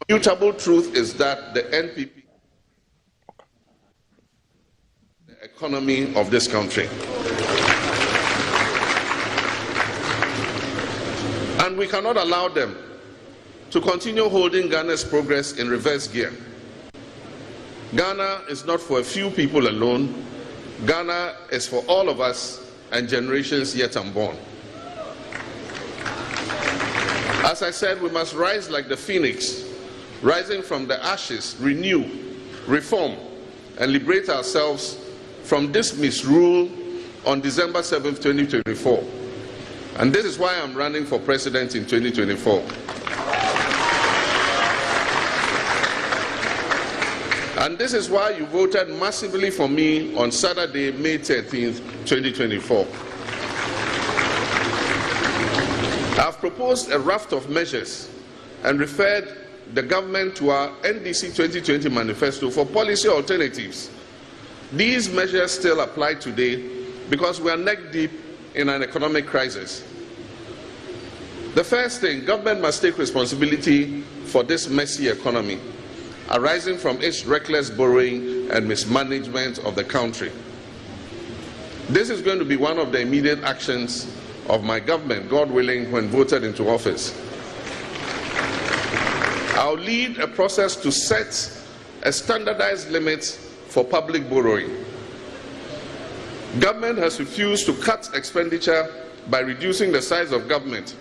immutable truth is that the NPP the economy of this country. And we cannot allow them to continue holding Ghana's progress in reverse gear. Ghana is not for a few people alone. Ghana is for all of us and generations yet unborn. As I said, we must rise like the phoenix, rising from the ashes, renew, reform, and liberate ourselves from this misrule on December 7th, 2024. And this is why I'm running for president in 2024. And this is why you voted massively for me on Saturday, May 13th, 2024. I've proposed a raft of measures and referred the government to our NDC 2020 manifesto for policy alternatives. These measures still apply today because we are neck deep in an economic crisis. The first thing, government must take responsibility for this messy economy arising from its reckless borrowing and mismanagement of the country. This is going to be one of the immediate actions of my government, God willing, when voted into office. I'll lead a process to set a standardized limit for public borrowing. Government has refused to cut expenditure by reducing the size of government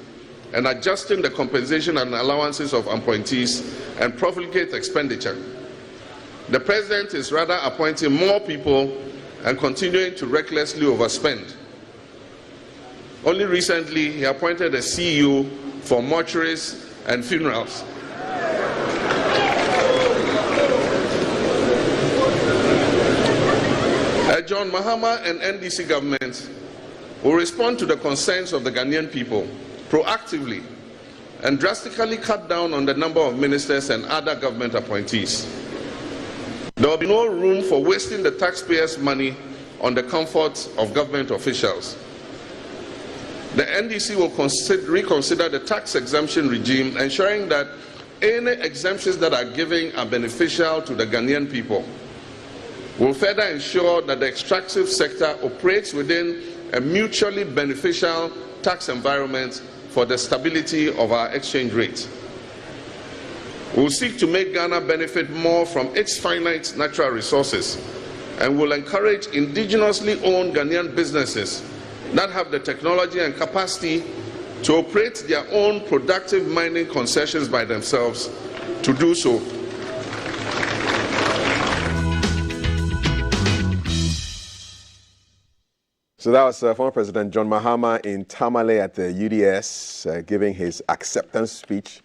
and adjusting the compensation and allowances of appointees and profligate expenditure. The president is rather appointing more people and continuing to recklessly overspend. Only recently, he appointed a CEO for mortuaries and funerals. John Mahama and NDC government will respond to the concerns of the Ghanaian people proactively and drastically cut down on the number of ministers and other government appointees. There will be no room for wasting the taxpayers' money on the comfort of government officials. The NDC will reconsider the tax exemption regime, ensuring that any exemptions that are given are beneficial to the Ghanaian people. We'll further ensure that the extractive sector operates within a mutually beneficial tax environment for the stability of our exchange rate. We'll seek to make Ghana benefit more from its finite natural resources, and will encourage indigenously owned Ghanaian businesses that have the technology and capacity to operate their own productive mining concessions by themselves to do so. So that was former President John Mahama in Tamale at the UDS giving his acceptance speech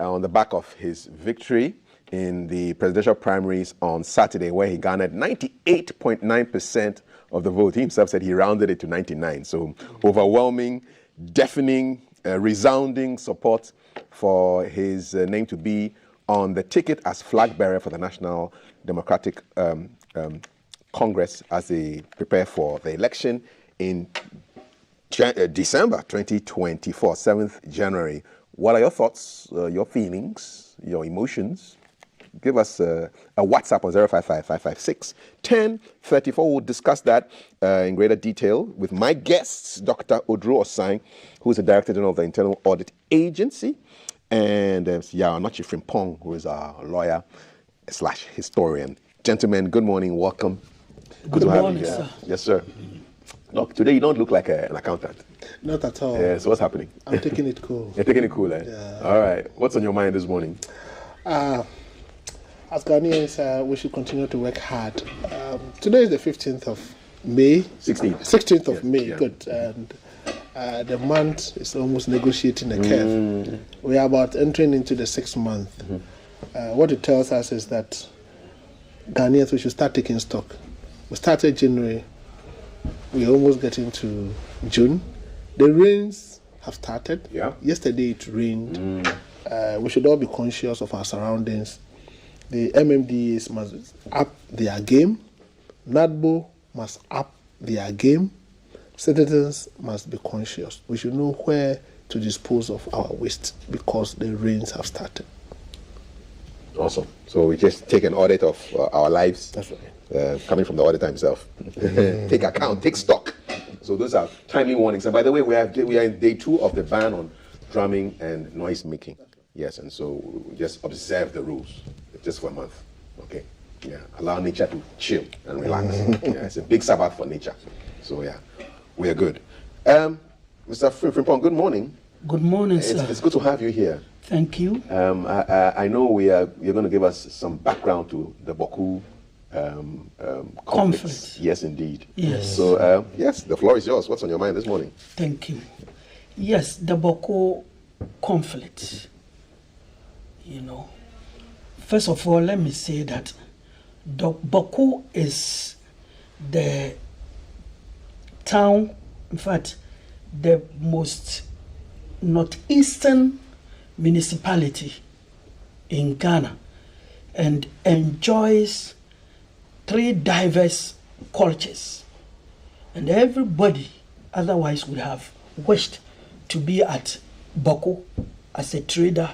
on the back of his victory in the presidential primaries on Saturday, where he garnered 98.9% of the vote. He himself said he rounded it to 99. So overwhelming, deafening, resounding support for his name to be on the ticket as flag bearer for the National Democratic Congress as they prepare for the election in December 2024, 7th January. What are your thoughts, your feelings, your emotions? Give us a WhatsApp on 055-556-1034. We'll discuss that in greater detail with my guests, Dr. Oduro Osai, who is the Director General of the Internal Audit Agency, and Onachi Frimpong, who is our lawyer / historian. Gentlemen, good morning. Welcome. Good morning, sir. Yes, sir. Look, today you don't look like an accountant. Not at all. Yeah, so what's happening? I'm taking it cool. You're taking it cool, eh? Yeah. All right. What's on your mind this morning? As Ghanaians, we should continue to work hard. Today is the 15th of May. 16th of May, yeah. Good. And the month is almost negotiating the curve. We are about entering into the 6th month. What it tells us is that Ghanaians, we should start taking stock. We started January. We're almost getting to June. The rains have started. Yeah. Yesterday it rained. We should all be conscious of our surroundings. The MMDAs must up their game. NADBO must up their game. Citizens must be conscious. We should know where to dispose of our waste because the rains have started. Awesome. So we just take an audit of our lives. That's right. Coming from the auditor himself. Take account, take stock. So those are timely warnings. And by the way, we are in day 2 of the ban on drumming and noise making. Yes, and so we just observe the rules just for a month. Okay. Yeah. Allow nature to chill and relax. Yeah, it's a big Sabbath for nature. So yeah, we are good. Mr. Frimpong, good morning. Good morning, sir. It's good to have you here. Thank you. I know you're going to give us some background to the Bawku conflict. Yes, indeed. Yes. So, yes, the floor is yours. What's on your mind this morning? Thank you. Yes, the Bawku conflict. You know, first of all, let me say that the Bawku is the town, in fact, the most northeastern municipality in Ghana, and enjoys 3 diverse cultures, and everybody otherwise would have wished to be at Bawku as a trader,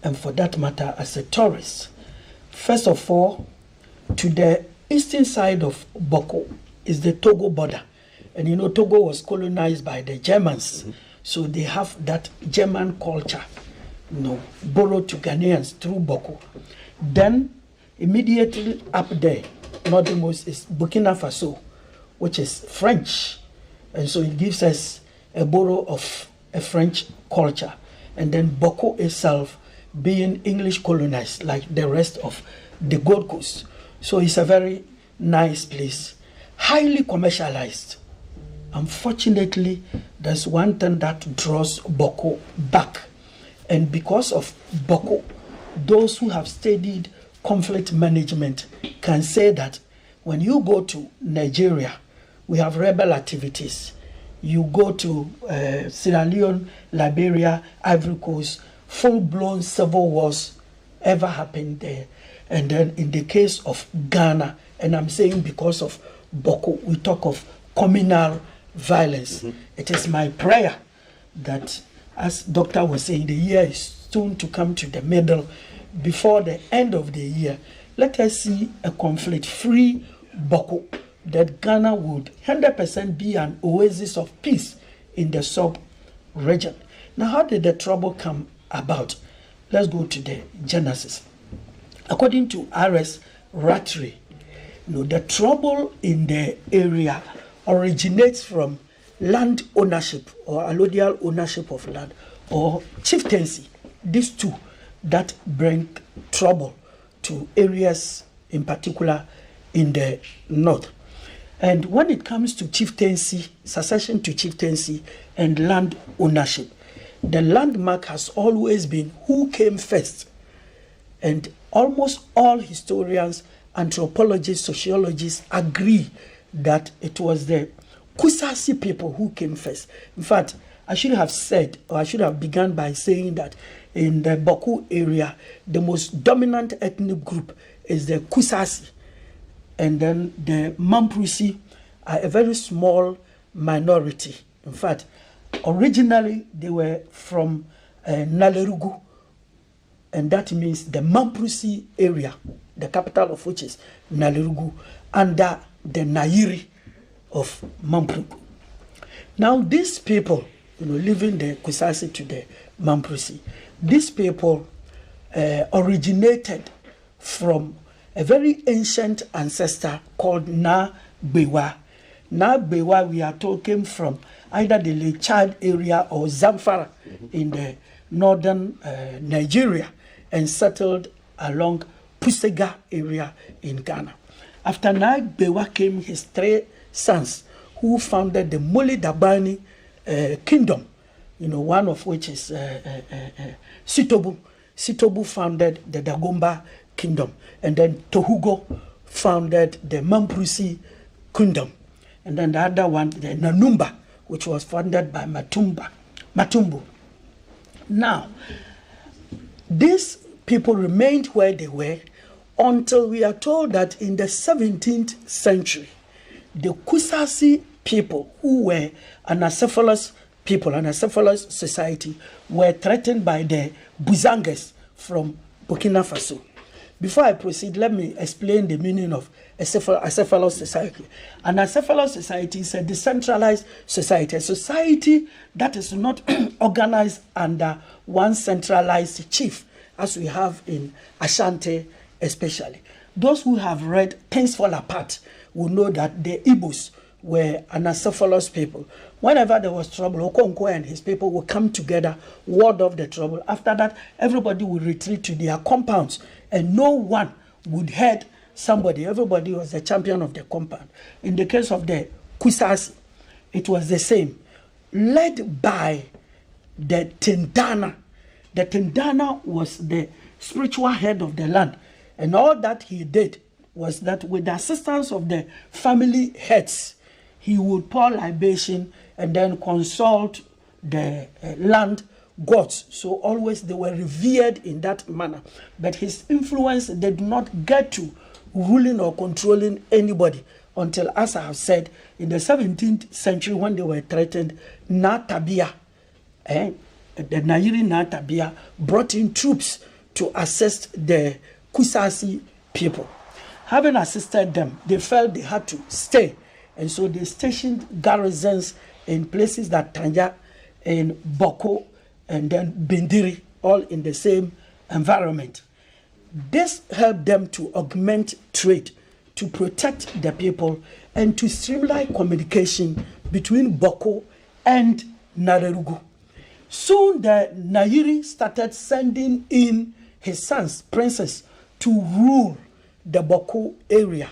and for that matter as a tourist. First of all, to the eastern side of Bawku is the Togo border, and you know Togo was colonized by the Germans, so they have that German culture, you know, borrowed to Ghanaians through Bawku. Then immediately up there, northernmost is Burkina Faso, which is French, and so it gives us a borrow of a French culture. And then Bawku itself being English colonized like the rest of the Gold Coast. So it's a very nice place, highly commercialized. Unfortunately, there's one thing that draws Bawku back. And because of Bawku, those who have studied conflict management can say that when you go to Nigeria, we have rebel activities. You go to Sierra Leone, Liberia, Ivory Coast, full-blown civil wars ever happened there. And then in the case of Ghana, and I'm saying because of Bawku, we talk of communal violence. It is my prayer that, as Doctor was saying, the year is soon to come to the middle. Before the end of the year, let us see a conflict-free Bawku, that Ghana would 100% be an oasis of peace in the sub-region. Now, how did the trouble come about? Let's go to the genesis. According to R.S. Rattray, you know, the trouble in the area originates from land ownership or allodial ownership of land or chieftaincy. These two that bring trouble to areas in particular in the north. And when it comes to chieftaincy, succession to chieftaincy and land ownership, the landmark has always been who came first. And almost all historians, anthropologists, sociologists agree that it was the Kusasi people who came first. In fact, I should have said, or I should have begun by saying that in the Bawku area, the most dominant ethnic group is the Kusasi. And then the Mamprusi are a very small minority. In fact, originally they were from Nalerugu, and that means the Mamprusi area, the capital of which is Nalerugu, under the Nairi of Mamprugu. Now these people, you know, leaving the Kusasi to the Mamprusi, these people originated from a very ancient ancestor called Na Bewa. Na Bewa, we are talking from either the Lake Chad area or Zamfara in the northern Nigeria, and settled along Pusega area in Ghana. After Na Bewa came his 3 sons, who founded the Mole Dabani kingdom, you know, one of which is Sitobu. Sitobu founded the Dagomba kingdom, and then Tohugo founded the Mamprusi kingdom, and then the other one, the Nanumba, which was founded by Matumbu. Now, these people remained where they were until we are told that in the 17th century, the Kusasi people, who were Anacephalous people, Anacephalous society, were threatened by the Buzanges from Burkina Faso. Before I proceed, let me explain the meaning of a cephalous society. An acephalous society is a decentralized society, a society that is not organized under one centralized chief, as we have in Ashanti especially. Those who have read Things Fall Apart will know that the Igbos were an acephalous people. Whenever there was trouble, Okonkwo and his people would come together, ward off the trouble. After that, everybody would retreat to their compounds, and no one would head somebody. Everybody was the champion of the compound. In the case of the Kusasi, it was the same. Led by the Tindana. The Tindana was the spiritual head of the land. And all that he did was that with the assistance of the family heads, he would pour libation and then consult the land gods. So always they were revered in that manner. But his influence did not get to ruling or controlling anybody until, as I have said, in the 17th century when they were threatened, Natabia, the Nairi Natabia brought in troops to assist the Kusasi people. Having assisted them, they felt they had to stay. And so they stationed garrisons in places like Tanja, in Boko, and then Bindiri, all in the same environment. This helped them to augment trade, to protect the people, and to streamline communication between Boko and Narerugu. Soon the Nairi started sending in his sons, princes, to rule the Boko area.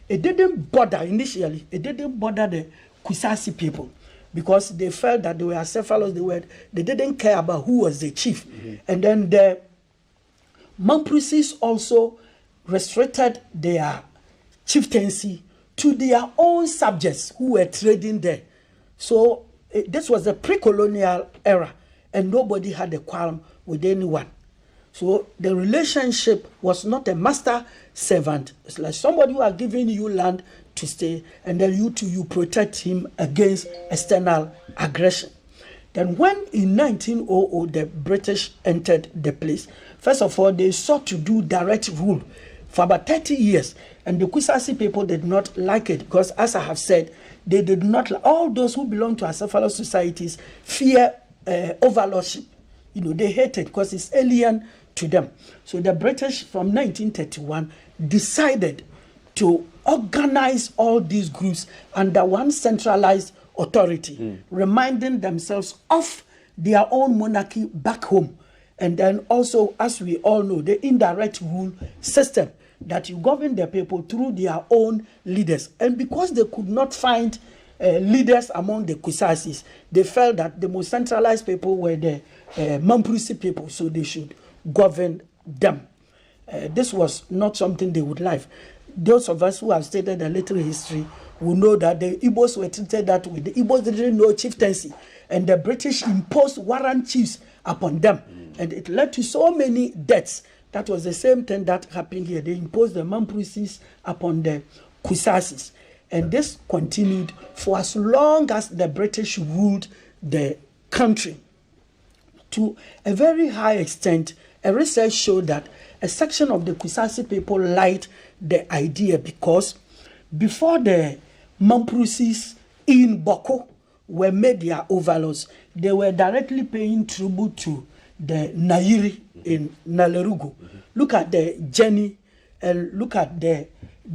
It didn't bother initially, it didn't bother the Kusasi people because they felt that they were acephalous, they didn't care about who was the chief. And then the Mamprisis also restricted their chieftaincy to their own subjects who were trading there. So this was a pre-colonial era and nobody had a qualm with anyone. So the relationship was not a master-servant. It's like somebody who are giving you land to stay, and then you protect him against external aggression. Then when in 1900 the British entered the place, first of all, they sought to do direct rule for about 30 years. And the Kusasi people did not like it because, as I have said, they did not like, all those who belong to acephalous societies fear overlordship. You know, they hate it because it's alien to them. So the British from 1931 decided to organize all these groups under one centralized authority, reminding themselves of their own monarchy back home. And then also, as we all know, the indirect rule system that you govern the people through their own leaders. And because they could not find leaders among the Kusasis, they felt that the most centralized people were the Mamprisi people, so they should govern them. This was not something they would like. Those of us who have studied a little history will know that the Igbos were treated that way. The Igbos didn't know chieftaincy, and the British imposed warrant chiefs upon them, and it led to so many deaths. That was the same thing that happened here. They imposed the Mamprisis upon the Kusasis, and this continued for as long as the British ruled the country. To a very high extent, a research showed that a section of the Kusasi people liked the idea because before the Mamprisis in Boko were made their overlords, they were directly paying tribute to the Nairi in Nalerugu. Look at the journey and look at the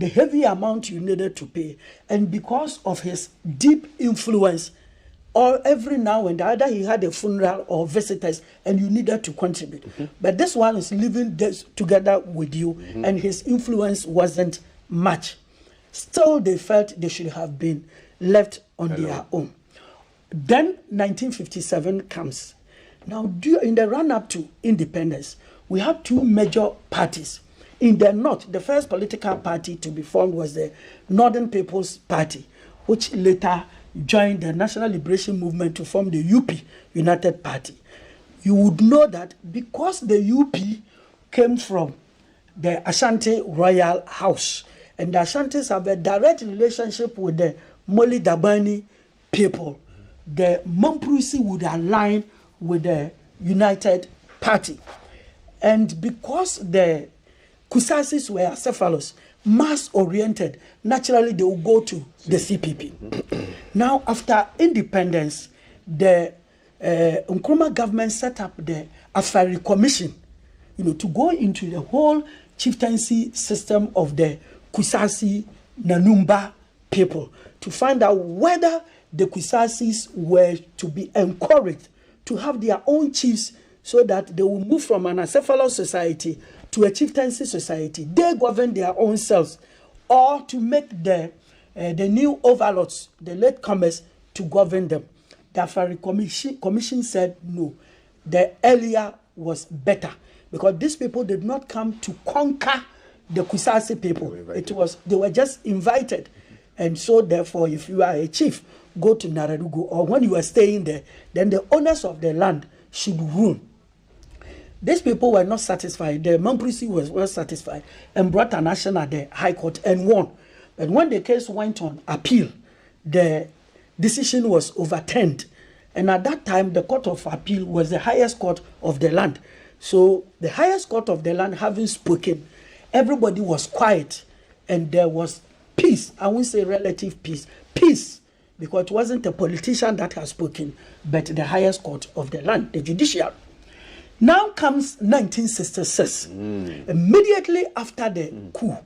heavy amount you needed to pay. And because of his deep influence, or every now and then, either he had a funeral or visitors and you needed to contribute. But this one is living this together with you and his influence wasn't much. Still, they felt they should have been left on their own. Then 1957 comes. Now, in the run-up to independence, we have two major parties. In the north, the first political party to be formed was the Northern People's Party, which later joined the National Liberation Movement to form the UP, United Party. You would know that because the UP came from the Ashanti Royal House, and the Ashantis have a direct relationship with the Moli Dabani people, the Mamprisi would align with the United Party. And because the Kusasis were acephalous, mass-oriented, naturally they will go to the CPP. Now, after independence, the Nkrumah government set up the Afari Commission, to go into the whole chieftaincy system of the Kusasi Nanumba people to find out whether the Kusasis were to be encouraged to have their own chiefs so that they will move from an acephalous society to a chieftaincy society. They govern their own selves, or to make the new overlords, the latecomers, to govern them. The Afari Commission said no, the earlier was better, because these people did not come to conquer the Kusasi people. They were just invited. And so therefore, if you are a chief, go to Naradugu, or when you are staying there, then the owners of the land should rule. These people were not satisfied. The Mamprisi was well satisfied and brought an action at the High Court and won. But when the case went on appeal, the decision was overturned. And at that time, the Court of Appeal was the highest court of the land. So the highest court of the land having spoken, everybody was quiet and there was peace. I won't say relative peace. Peace. Because it wasn't a politician that has spoken, but the highest court of the land, the judiciary. Now comes 1966. Immediately after the coup,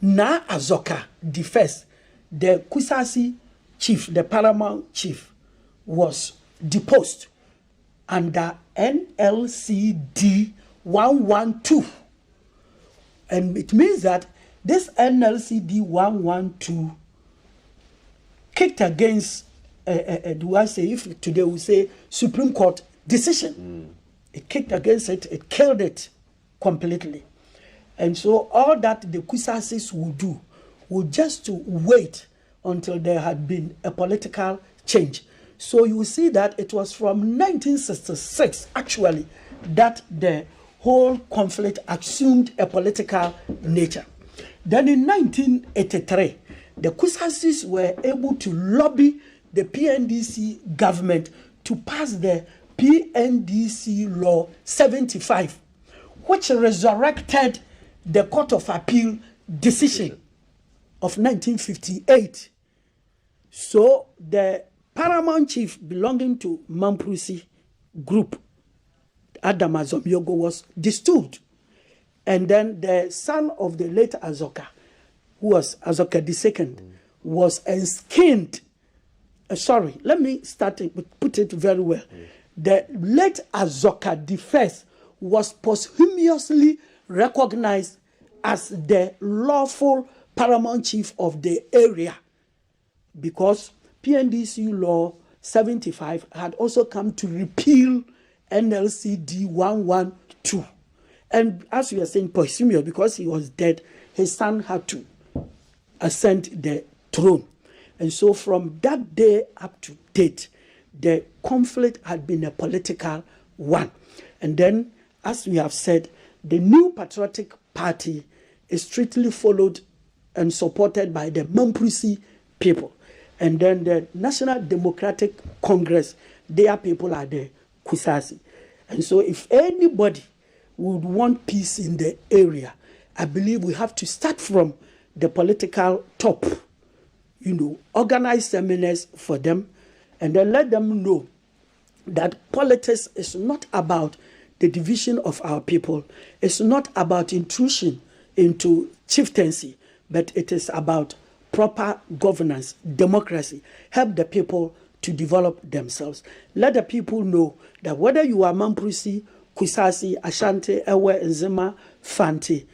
Na Azoka, the first, the Kusasi chief, the paramount chief, was deposed under NLCD 112. And it means that this NLCD 112 kicked against, do I say, if today we say Supreme Court decision. It kicked against it, it killed it completely. And so all that the Kusasis would do was just to wait until there had been a political change. So you see that it was from 1966, actually, that the whole conflict assumed a political nature. Then in 1983, the Kusasis were able to lobby the PNDC government to pass the PNDC Law 75, which resurrected the Court of Appeal decision of 1958. So the paramount chief belonging to Mamprisi group, Adam Azomyogo, was disturbed. And then the son of the late Azoka, who was Azoka II, was enskined. Sorry, let me put it very well. The late Azoka I was posthumously recognized as the lawful paramount chief of the area, because PNDC Law 75 had also come to repeal NLCD 112. And as we are saying, posthumous, because he was dead, his son had to ascend the throne. And so from that day up to date, the conflict had been a political one. And then, as we have said, the New Patriotic Party is strictly followed and supported by the Mamprisi people. And then the National Democratic Congress, their people are the Kusasi. And so if anybody would want peace in the area, I believe we have to start from the political top, organize seminars for them, and then let them know that politics is not about the division of our people. It's not about intrusion into chieftaincy, but it is about proper governance, democracy. Help the people to develop themselves. Let the people know that whether you are Mamprisi, Kusasi, Ashanti, Ewe, Nzima, Fanti,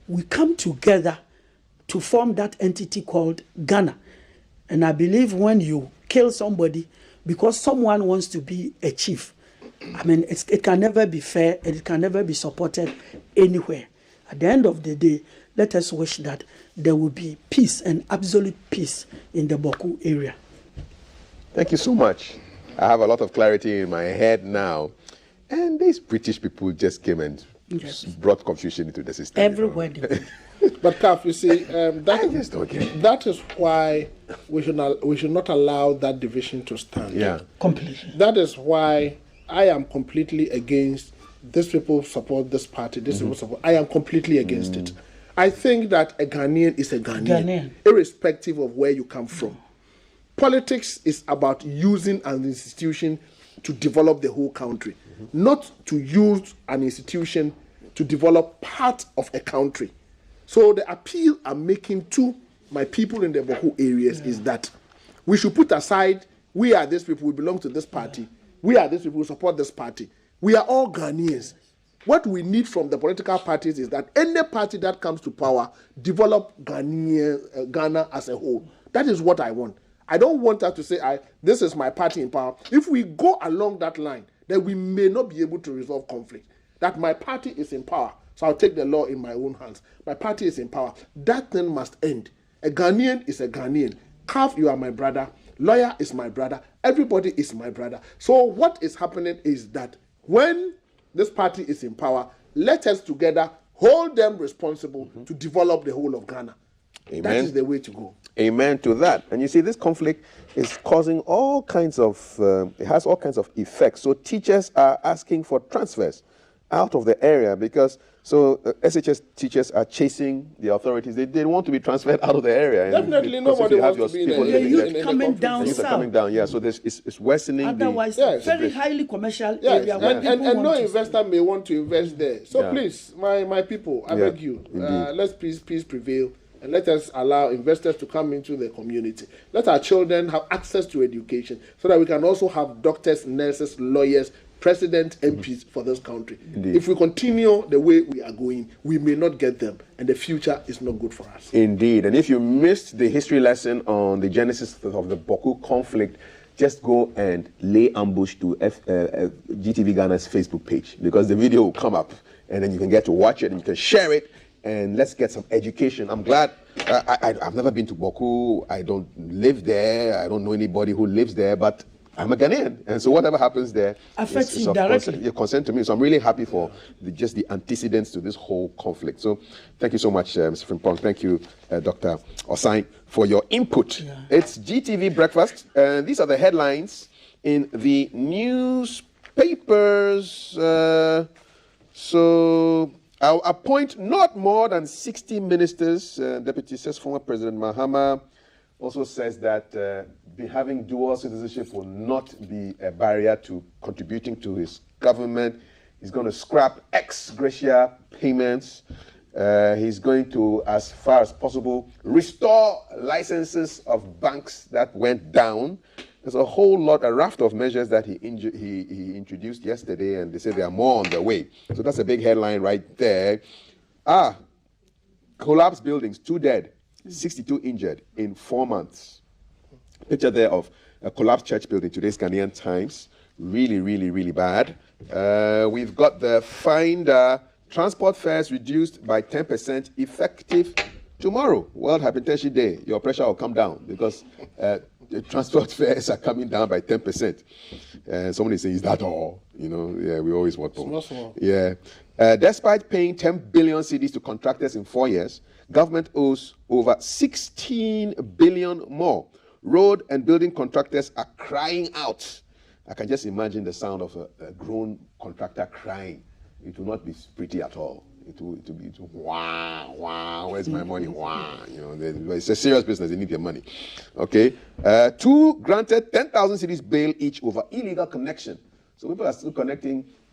we come together to form that entity called Ghana. And I believe when you kill somebody because someone wants to be a chief, it can never be fair and it can never be supported anywhere. At the end of the day, let us wish that there will be peace and absolute peace in the Boku area. Thank you so much. I have a lot of clarity in my head now. And these British people just came and brought confusion into the system. Everywhere. But Kaf, you see, that is why we should not allow that division to stand. Yeah, completely. That is why I am completely against these people support this party, these people support. I am completely against it. I think that a Ghanaian is a Ghanaian, irrespective of where you come from. Politics is about using an institution to develop the whole country, not to use an institution to develop part of a country. So the appeal I'm making to my people in the Bawku areas is that we should put aside, we are these people, we belong to this party, we are these people who support this party. We are all Ghanaians. What we need from the political parties is that any party that comes to power develop Ghana as a whole. That is what I want. I don't want us to say, this is my party in power. If we go along that line, then we may not be able to resolve conflict. That my party is in power, so I'll take the law in my own hands. My party is in power. That thing must end. A Ghanaian is a Ghanaian. Calf, you are my brother. Lawyer is my brother. Everybody is my brother. So what is happening is that when this party is in power, let us together hold them responsible to develop the whole of Ghana. Amen. That is the way to go. Amen to that. And you see, this conflict is causing all kinds of, it has all kinds of effects. So teachers are asking for transfers out of the area because SHS teachers are chasing the authorities. They want to be transferred out of the area. Definitely nobody wants to be in the youth coming down youth are south. coming down, yeah. So it's worsening. Otherwise, Yes. very highly commercial Yes, area. Where people and no want to investor may want to invest there. So Yeah. please, my people, I Yeah, beg you, indeed. let's peace prevail, and let us allow investors to come into the community. Let our children have access to education so that we can also have doctors, nurses, lawyers, president, MPs for this country. Indeed. If we continue the way we are going, we may not get them, and the future is not good for us. Indeed. And if you missed the history lesson on the genesis of the Bawku conflict, just go and lay ambush to GTV Ghana's Facebook page because the video will come up and then you can get to watch it and you can share it and let's get some education. I'm glad. I've never been to Bawku. I don't live there. I don't know anybody who lives there, but I'm a Ghanaian, and so whatever happens there affects you of directly. concern to me. So I'm really happy for just the antecedents to this whole conflict. So thank you so much, Mr. Frimpong. Thank you, Dr. Osai, for your input. Yeah. It's GTV Breakfast, and these are the headlines in the newspapers. So I'll appoint not more than 60 ministers. Deputy says former President Mahama also says that having dual citizenship will not be a barrier to contributing to his government. He's going to scrap ex gratia payments. He's going to, as far as possible, restore licenses of banks that went down. There's a whole lot, a raft of measures that he introduced yesterday, and they say there are more on the way. So that's a big headline right there. Collapsed buildings, 2 dead. 62 injured in 4 months. Picture there of a collapsed church building, today's Ghanaian Times. Really, really, really bad. We've got the Finder, transport fares reduced by 10% effective tomorrow, World Hypertension Day. Your pressure will come down because the transport fares are coming down by 10%. Somebody says, is that all? You know, yeah, we always want more. Small. Yeah. Despite paying 10 billion cedis to contractors in 4 years, government owes over 16 billion more. Road and building contractors are crying out. I can just imagine the sound of a grown contractor crying. It will not be pretty at all. It will be wah, wah, where's my money? Wah, you know, it's a serious business. They need their money. Okay. 2 granted 10,000 cedis bail each over illegal connection. So people are still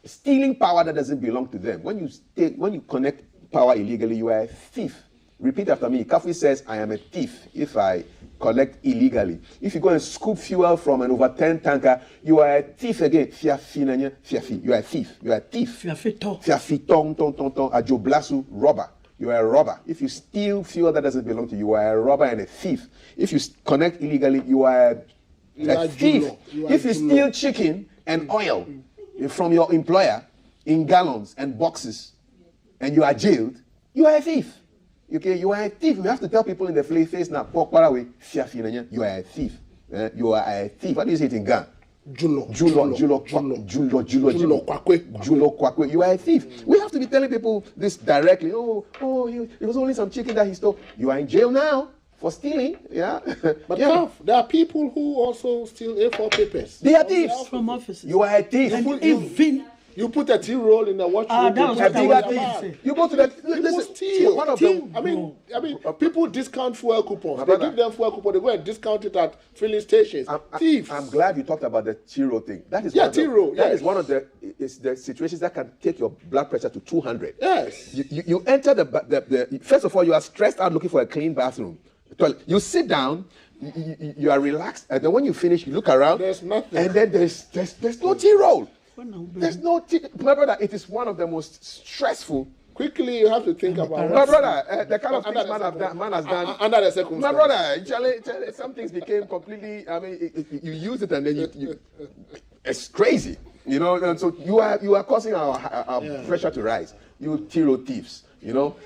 stealing power that doesn't belong to them. When you connect power illegally, you are a thief. Repeat after me. Kafi says, I am a thief if I collect illegally. If you go and scoop fuel from an overturned tanker, you are a thief again. You are a thief. You are a thief. Ajoblasu, robber. You are a robber. If you steal fuel that doesn't belong to you, you are a robber and a thief. If you connect illegally, you are a thief. If you steal chicken and oil from your employer in gallons and boxes and you are jailed, you are a thief. Okay, you are a thief. You have to tell people in the face now, you are a thief. You are a thief. What do you say it in Ghana? Julo kwakwe. You are a thief. We have to be telling people this directly. It was only some chicken that he stole. You are in jail now for stealing. Yeah. But there are people who also steal A4 papers. They are thieves. From offices. You are a thief. And even You put a tea roll in a watch room. that was you what put I a was bigger going to thing. say. You go to the People listen, steal. one of Steal. them. I mean, people discount fuel coupons. They brother. give them fuel coupons. They go and discount it at filling stations. Thieves. I'm glad you talked about the Tiro thing. That is Yeah, one of the- Tiro, That yes. is one of the situations that can take your blood pressure to 200. Yes. You enter the first of all, you are stressed out looking for a clean bathroom. Toilet. You sit down, you are relaxed, and then when you finish, you look around. There's nothing. And then there's no tea roll. no, There's no tea. My brother, it is one of the most stressful. Quickly, you have to think about My brother, the kind of Under things the man has done. under the circumstances. My brother, Charlie, some things became completely. I mean, you use it and then you it's crazy, you know. And so you are causing our pressure to rise. You Tiro thieves, you know.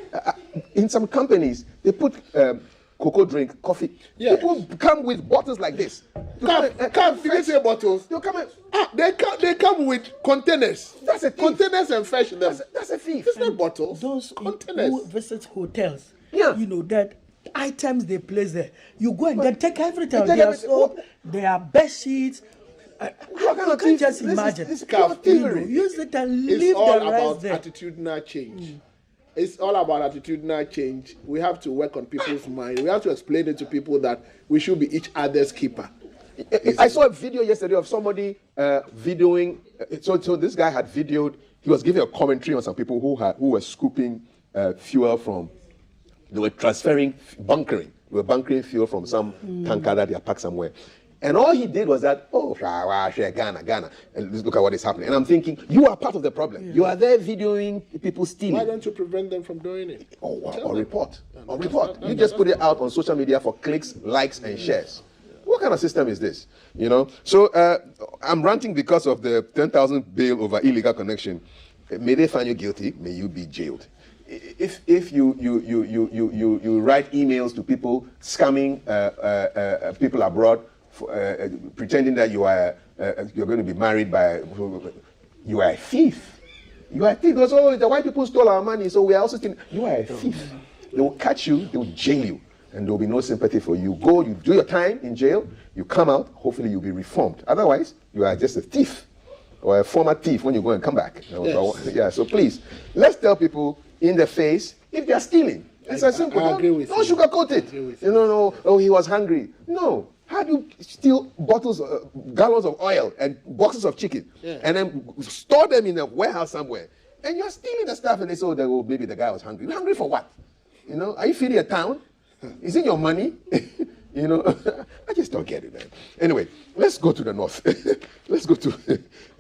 In some companies, they put cocoa drink, coffee. Yeah. People come with bottles like this. Come, fillet bottles. They'll come and, They come with containers. That's a thief. Containers and fresh them. that's a thief. It's not bottles. Those containers. who visit hotels, Yeah. you know, that items they place there, you go and then take everything. They take Their everything. soap, their bed sheets. What kind You of can't thief? just This is- imagine. this is Pure pure thievery. thievery. Use it and It's leave all the about rest there. attitudinal change. It's all about attitudinal change. We have to work on people's mind. We have to explain it to people that we should be each other's keeper. I saw a video yesterday of somebody videoing. So this guy had videoed. He was giving a commentary on some people who were scooping fuel from. They were transferring bunkering. They were bunkering fuel from some tanker that they had packed somewhere. And all he did was that, Ghana, and let's look at what is happening. And I'm thinking, you are part of the problem. Yeah. You are there videoing people stealing. Why don't you prevent them from doing it? Or report. You just put it out on social media for clicks, likes, and shares. What kind of system is this? You know. So I'm ranting because of the 10,000 bail over illegal connection. May they find you guilty. May you be jailed. If you write emails to people scamming people abroad, pretending that you're going to be married by, you are a thief. You are a thief. Because the white people stole our money, so we are also stealing. You are a thief. They will catch you. They will jail you. And there will be no sympathy for you. Go, you do your time in jail, you come out, hopefully you'll be reformed. Otherwise, you are just a thief or a former thief when you go and come back. Yes. Yeah, so please, let's tell people in the face if they are stealing. It's as simple. I agree with Don't you. sugarcoat it. No, he was hungry. No. How do you steal bottles, gallons of oil and boxes of chicken and then store them in a warehouse somewhere? And you're stealing the stuff and they say, oh, maybe the guy was hungry. Hungry for what? You know, are you feeding a town? Is it your money? You know, I just don't get it, man. Anyway, let's go to the north. Let's go to,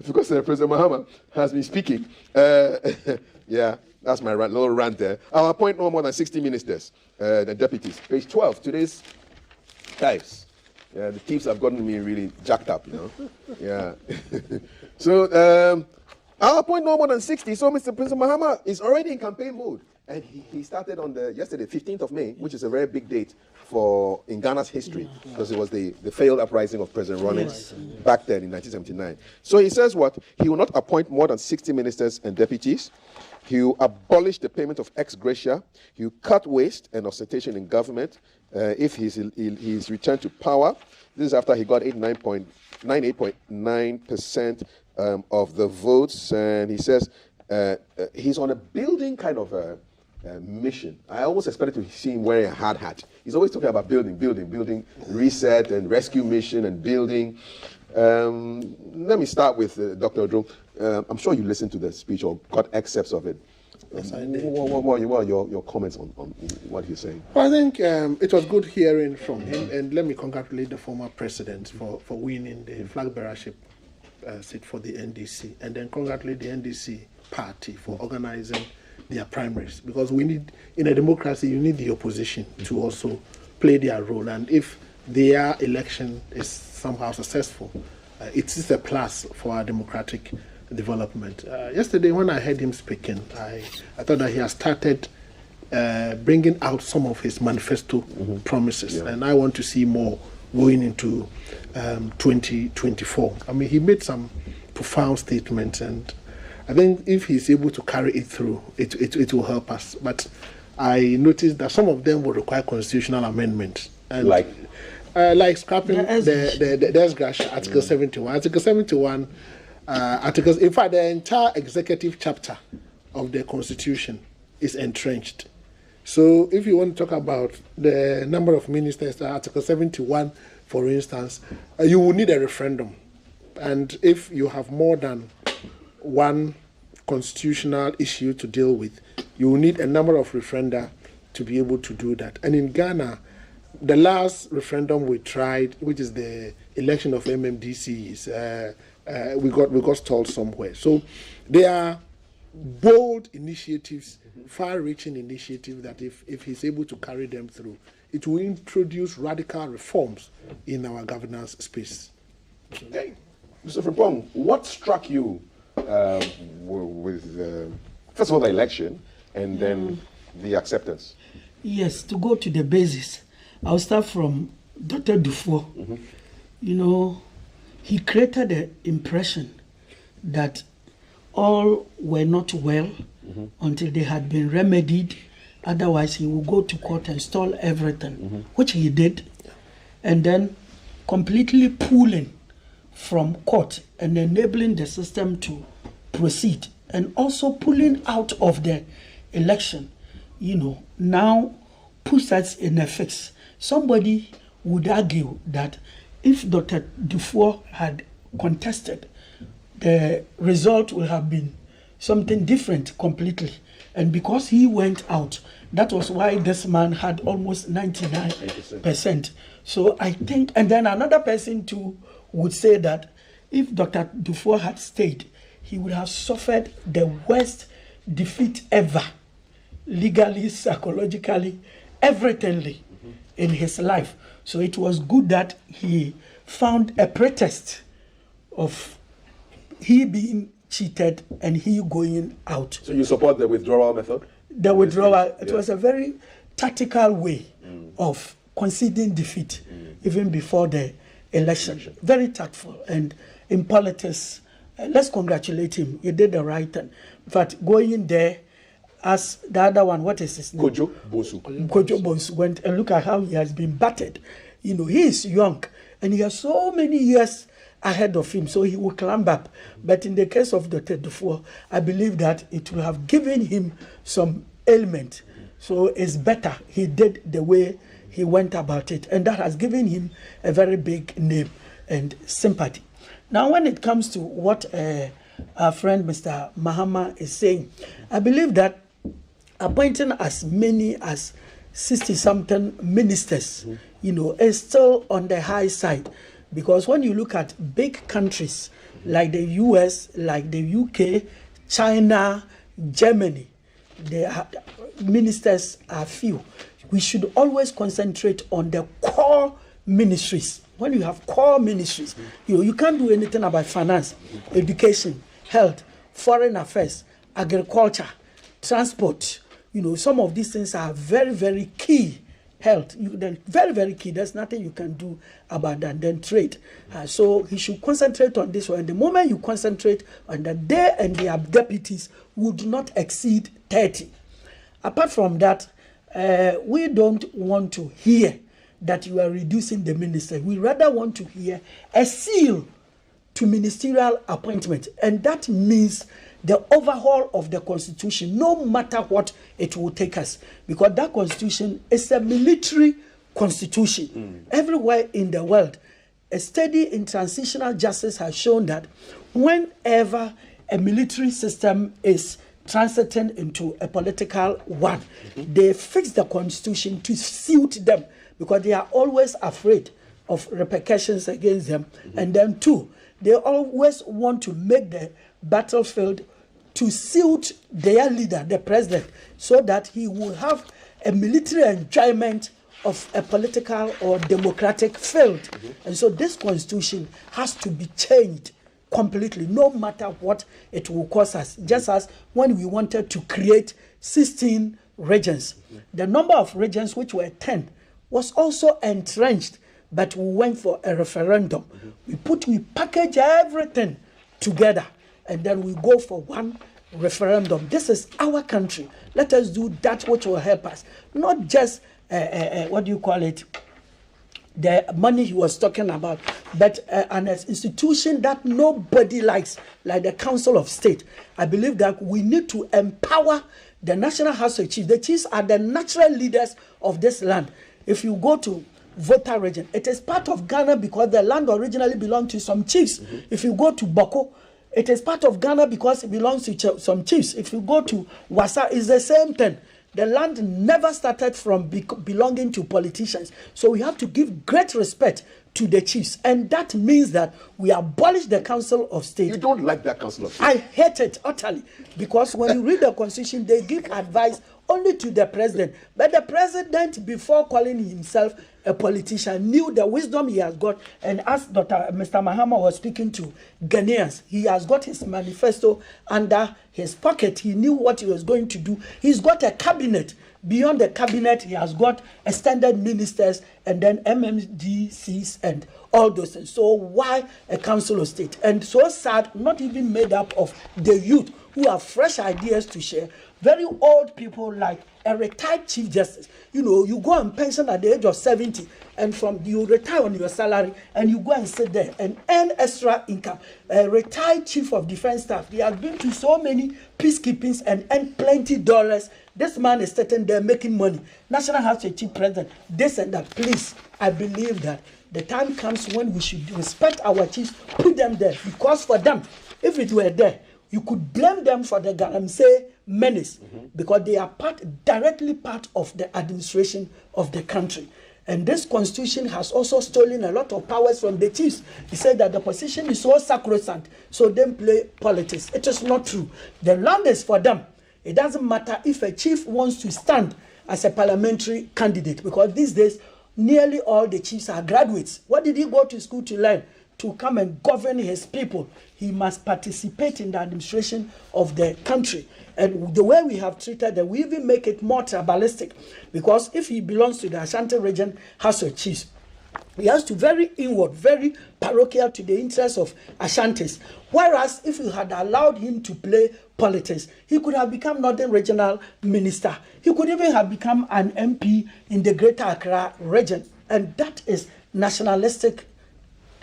because President Mahama has been speaking. Yeah, that's my little rant there. I'll appoint no more than 60 ministers, the deputies. Page 12, today's Times. Yeah, the thieves have gotten me really jacked up, you know. Yeah. So, I'll appoint no more than 60. So, Mr. President Mahama is already in campaign mode. And he started on yesterday, 15th of May, which is a very big date in Ghana's history, because it was the failed uprising of President Ronald back then in 1979. So he says what? He will not appoint more than 60 ministers and deputies. He will abolish the payment of ex gratia. He will cut waste and ostentation in government if he's returned to power. This is after he got 98.9% of the votes. And he says he's on a building kind of mission. I almost expected to see him wearing a hard hat. He's always talking about building, reset and rescue mission and building. Let me start with Dr. Odro. I'm sure you listened to the speech or got excerpts of it. Yes, I did. What are your comments on what he's saying? Well, I think it was good hearing from him, and let me congratulate the former president for winning the flag bearership seat for the NDC, and then congratulate the NDC party for organizing their primaries, because we need, in a democracy, you need the opposition to also play their role, and if their election is somehow successful, it is a plus for our democratic development. Yesterday, when I heard him speaking, I thought that he has started bringing out some of his manifesto promises, and I want to see more going into 2024. I mean, he made some profound statements, and I think if he's able to carry it through, it will help us. But I noticed that some of them will require constitutional amendments, and like scrapping the ex gratia, Article 71. Article 71 articles. In fact, the entire executive chapter of the Constitution is entrenched. So if you want to talk about the number of ministers, Article 71, for instance, you will need a referendum. And if you have more than one constitutional issue to deal with, you will need a number of referenda to be able to do that. And in Ghana, the last referendum we tried, which is the election of MMDCs, we got stalled somewhere. So there are bold initiatives, far-reaching initiatives that if he's able to carry them through, it will introduce radical reforms in our governance space. Okay. Mr. Frimpong, what struck you with, first of all, the election and then the acceptance? Yes, to go to the basis, I'll start from Dr. Dufour. You know, he created the impression that all were not well until they had been remedied. Otherwise, he will go to court and stall everything, which he did, and then completely pulling from court and enabling the system to proceed, and also pulling out of the election, you know, now puts us in a fix. Somebody would argue that if Dr. Dufour had contested, the result would have been something different completely. And because he went out, that was why this man had almost 99%. So I think, and then another person too would say that if Dr. Dufour had stayed, he would have suffered the worst defeat ever, legally, psychologically, everythingly in his life. So it was good that he found a pretext of he being cheated and he going out. So you support the withdrawal method? The withdrawal, it was a very tactical way of conceding defeat even before the election. Very tactful. And in politics, let's congratulate him. He did the right thing. In fact, going in there as the other one, what is his name? Kojo Bosu. Kojo Bosu went, and look at how he has been battered. You know, he is young and he has so many years ahead of him, so he will climb up. But in the case of Dr. Dufour, I believe that it will have given him some ailment. So it's better he did the way he went about it, and that has given him a very big name and sympathy. Now, when it comes to what our friend Mr. Mahama is saying, I believe that appointing as many as 60-something ministers, you know, is still on the high side. Because when you look at big countries like the US, like the UK, China, Germany, the ministers are few. We should always concentrate on the core ministries. When you have core ministries, you know, you can't do anything about finance, education, health, foreign affairs, agriculture, transport. You know, some of these things are very, very key. Health, they're very, very key. There's nothing you can do about that. Then trade. So he should concentrate on this one. The moment you concentrate on that, they and their deputies would not exceed 30. Apart from that, we don't want to hear that you are reducing the minister. We rather want to hear a seal to ministerial appointment. And that means the overhaul of the constitution, no matter what it will take us, because that constitution is a military constitution. Everywhere in the world, a study in transitional justice has shown that whenever a military system is transiting into a political one, they fix the constitution to suit them, because they are always afraid of repercussions against them. And then two, they always want to make the battlefield to suit their leader, the president, so that he will have a military enjoyment of a political or democratic field. And so this constitution has to be changed completely, no matter what it will cost us. Just as when we wanted to create 16 regions, the number of regions, which were 10, was also entrenched, but we went for a referendum. We package everything together, and then we go for one referendum. This is our country. Let us do that which will help us, not just what do you call it, the money he was talking about. But an institution that nobody likes, like the Council of State, I believe that we need to empower the National House of Chiefs. The chiefs are the natural leaders of this land. If you go to Volta region, it is part of Ghana because the land originally belonged to some chiefs. If you go to Boko, it is part of Ghana because it belongs to some chiefs. If you go to Wassa, it's the same thing. The land never started from belonging to politicians. So we have to give great respect to the chiefs. And that means that we abolish the Council of State. You don't like that Council of State? I hate it utterly. Because when you read the Constitution, they give advice only to the president. But the president, before calling himself a politician, knew the wisdom he has got. And as Mr. Mahama was speaking to Ghanaians, he has got his manifesto under his pocket. He knew what he was going to do. He's got a cabinet. Beyond the cabinet, he has got extended ministers and then MMDCs and all those things. So why a Council of State? And so sad, not even made up of the youth who have fresh ideas to share. Very old people like a retired Chief Justice. You know, you go on pension at the age of 70 and you retire on your salary and you go and sit there and earn extra income. A retired Chief of Defense Staff, he has been to so many peacekeepings and earned plenty dollars. This man is sitting there making money. National House of Chief President, this and that. Please, I believe that the time comes when we should respect our chiefs, put them there. Because for them, if it were there, you could blame them for the Galamsey menace because they are directly part of the administration of the country. And this constitution has also stolen a lot of powers from the chiefs. He said that the position is so sacrosanct, so they play politics. It is not true. The land is for them. It doesn't matter if a chief wants to stand as a parliamentary candidate because these days, nearly all the chiefs are graduates. What did he go to school to learn? To come and govern his people. He must participate in the administration of the country. And the way we have treated them, we even make it more tribalistic. Because if he belongs to the Ashanti region House of Chiefs, he has to very inward, very parochial to the interests of Ashantis. Whereas if you had allowed him to play politics, he could have become Northern Regional Minister. He could even have become an MP in the Greater Accra region. And that is nationalistic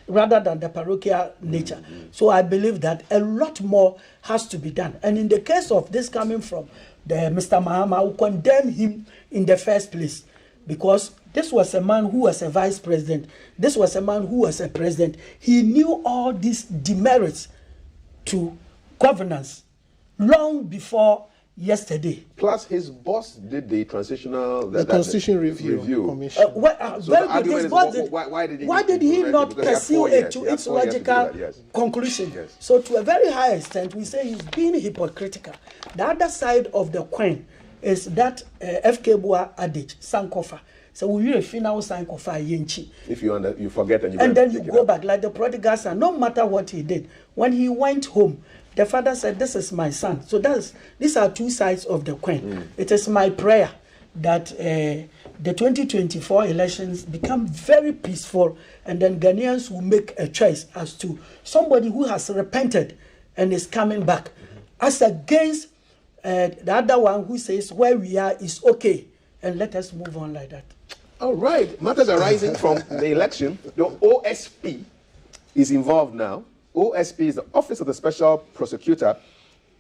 rather than the parochial nature. So I believe that a lot more has to be done. And in the case of this coming from the Mr. Mahama, who condemned him in the first place, because this was a man who was a vice president. This was a man who was a president. He knew all these demerits to governance long before yesterday. Plus, his boss did the transitional... The Constitution Review Commission. So very good. His boss why did he not pursue it to its logical conclusion? Yes. So to a very high extent, we say he's being hypocritical. The other side of the coin is that FK Bua adage, Sankofa. So we will final Sankofa Yenchi. If you forget and then you go back, like the prodigal son, no matter what he did. When he went home, the father said, "This is my son." So these are two sides of the coin. It is my prayer that the 2024 elections become very peaceful, and then Ghanaians will make a choice as to somebody who has repented and is coming back, as against the other one who says where we are is okay, and let us move on like that. All right. Matters arising from the election. The OSP is involved now. OSP is the Office of the Special Prosecutor.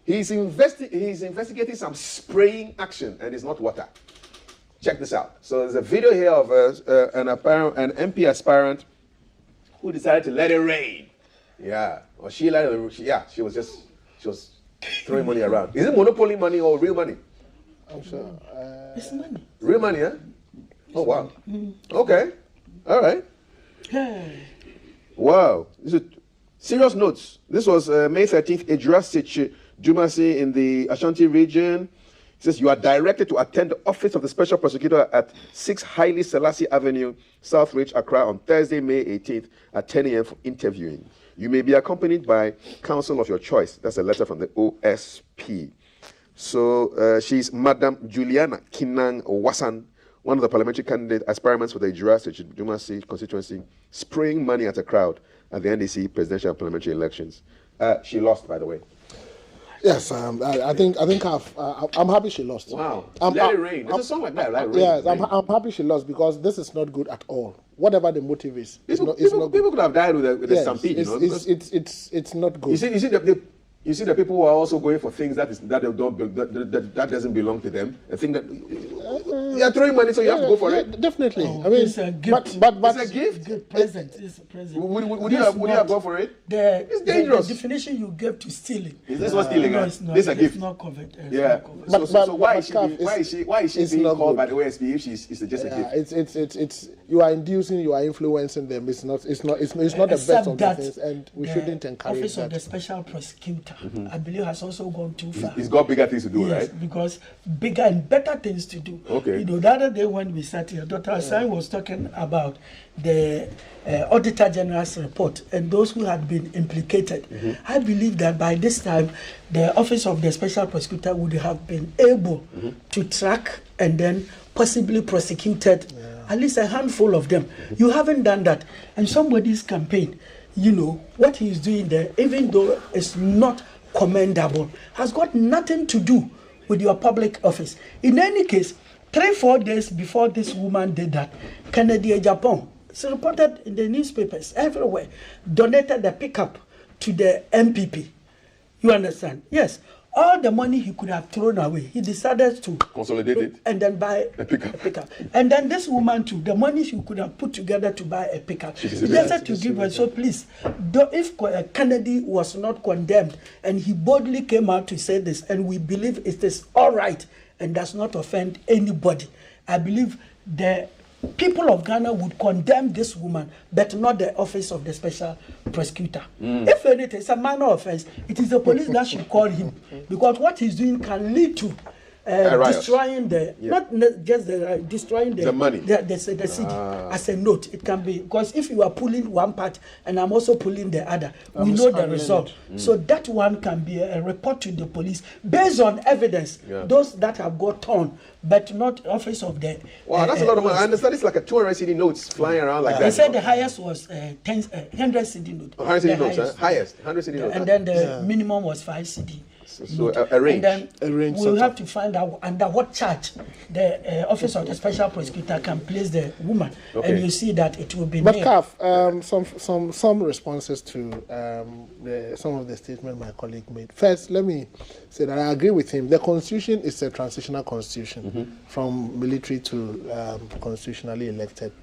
He's investigating some spraying action, and it's not water. Check this out. So there's a video here of an MP aspirant who decided to let it rain. Yeah. Or she let it. She was throwing money around. Is it monopoly money or real money? I'm sure. It's money. Real money, huh? Oh, wow. Okay. All right. Hey. Wow. Serious notes. This was May 13th, Ejurasich Jumasi in the Ashanti region. It says you are directed to attend the office of the Special Prosecutor at 6 Haile Selassie Avenue, South Ridge, Accra on Thursday, May 18th at 10 a.m. for interviewing. You may be accompanied by counsel of your choice. That's a letter from the OSP. So she's Madam Juliana Kinang Wasan, one of the parliamentary candidate aspirants for the Ejurasich Jumasi constituency, spraying money at a crowd at the NDC presidential and parliamentary elections. She lost, by the way. Yes, I think I'm happy she lost. Wow. I'm, Let it rain. There's a song like that, like rain. Yes, rain. I'm happy she lost because this is not good at all. Whatever the motive is, it's not good. People could have died with a Yes, stampede, you know. because it's not good. you see the people who are also going for things that doesn't belong to them. I think that you're throwing money, so you have to go for it. Definitely. Oh, I mean, it's a gift. but It's a gift. Good present. It's a present. Would you have gone for it? It's The dangerous. definition you gave to stealing. Is this what stealing? No, huh? it's not. This is a It's gift. not covered. It's Yeah. not covered. So why is she it's being not called good. by the OSP if she's just a gift? It's you are inducing, you are influencing them. It's not the best Except of the that things, and we the shouldn't encourage Office that. of the Special Prosecutor, I believe, has also gone too far. He's got bigger things to do, Yes, right? because bigger and better things to do. Okay. You know, the other day when we sat here, Dr. Asai was talking about the Auditor General's report and those who had been implicated. I believe that by this time, the Office of the Special Prosecutor would have been able to track and then possibly prosecuted at least a handful of them. You haven't done that. And somebody's campaign, you know, what he's doing there, even though it's not commendable, has got nothing to do with your public office. In any case, 3-4 days before this woman did that, Kennedy Japan, it's reported in the newspapers everywhere, donated the pickup to the MPP. You understand? Yes. All the money he could have thrown away, he decided to Consolidate it. and then buy A pickup. And then this woman too, the money she could have put together to buy a pickup, he decided to give her. So please, if Kennedy was not condemned and he boldly came out to say this, and we believe it is all right and does not offend anybody, I believe the people of Ghana would condemn this woman, but not the Office of the Special Prosecutor. If anything, it's a minor offense. It is the police that should call him, because what he's doing can lead to riot. destroying not just destroying The money. the city as a note. It can be, because if you are pulling one part and I'm also pulling the other, we know the result. So that one can be a report to the police based on evidence. Those that have got torn, but not Office of the. Wow, that's a lot of money. I understand it's like a 200 CD notes flying around like that. They said the highest was 100 CD note. 100 CD The notes, huh? Highest, 100 CD notes. And then the minimum was 5 CD. So a range. And then A range we'll sort have of. to find out under what charge the Office of the Special Prosecutor can place the woman. Okay. And you see that it will be But nailed. CAF, some responses to some of the statement my colleague made. First, let me say that I agree with him. The constitution is a transitional constitution from military to constitutionally elected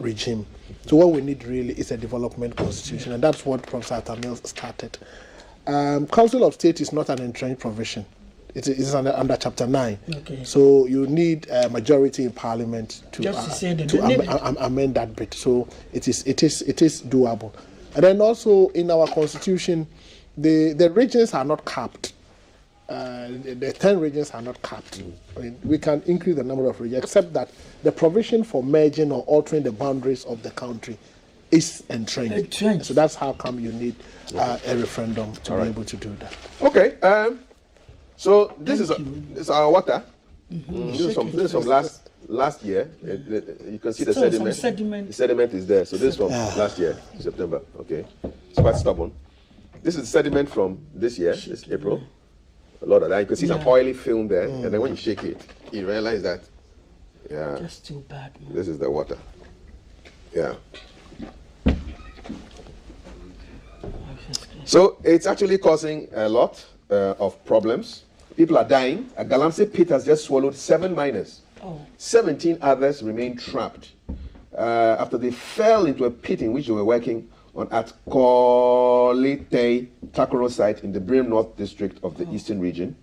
regime. So what we need really is a development constitution, and that's what Professor Tamil started. Council of State is not an entrenched provision. It is under Chapter 9. Okay. So you need a majority in Parliament to, Just to say that to they need amend that bit. So it is doable. And then also in our constitution, the regions are not capped. The 10 regions are not capped. I mean, we can increase the number of regions, except that the provision for merging or altering the boundaries of the country is entrenched. So that's how come you need a referendum to be able to do that. Okay. So this is our water. This is from last year. You can see the Still some sediment. sediment. The sediment is there. So this is from last year, September. Okay. It's quite stubborn. This is sediment from this year, this April. A lot of that. You can see some oily film there. And then when you shake it, you realize that, Just too bad, man. this is the water. Yeah. So it's actually causing a lot of problems. People are dying. A Galamsey pit has just swallowed 7 miners. 17 others remain trapped after they fell into a pit in which they were working on at Kolete Takoro site in the Brim North district of the Eastern region.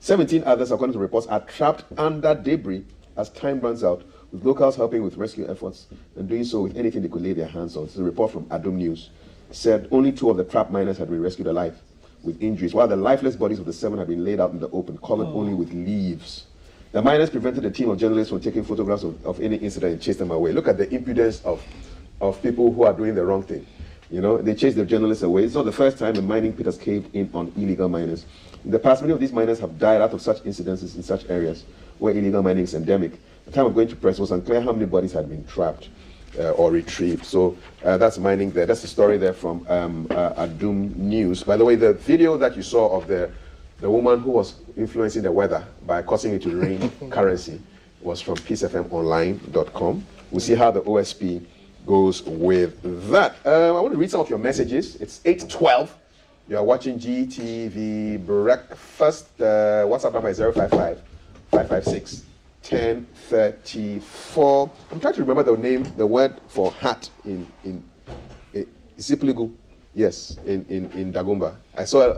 17 others, according to reports, are trapped under debris as time runs out, with locals helping with rescue efforts and doing so with anything they could lay their hands on. This is a report from Adom News. Said only 2 of the trapped miners had been rescued alive with injuries, while the lifeless bodies of the 7 had been laid out in the open, covered only with leaves. The miners prevented a team of journalists from taking photographs of any incident and chased them away. Look at the impudence of people who are doing the wrong thing. You know, they chased the journalists away. It's not the first time a mining pit has caved in on illegal miners. In the past, many of these miners have died out of such incidences in such areas where illegal mining is endemic. At the time of going to press, it was unclear how many bodies had been trapped or retrieved. So that's mining there. That's the story there from Adom News. By the way, the video that you saw of the the woman who was influencing the weather by causing it to rain currency was from peacefmonline.com. We'll see how the OSP goes with that. I want to read some of your messages. It's 8:12. You are watching GTV Breakfast. WhatsApp number is 055-556-1034. I'm trying to remember the word for hat in Zipligu. Yes, in Dagomba. I saw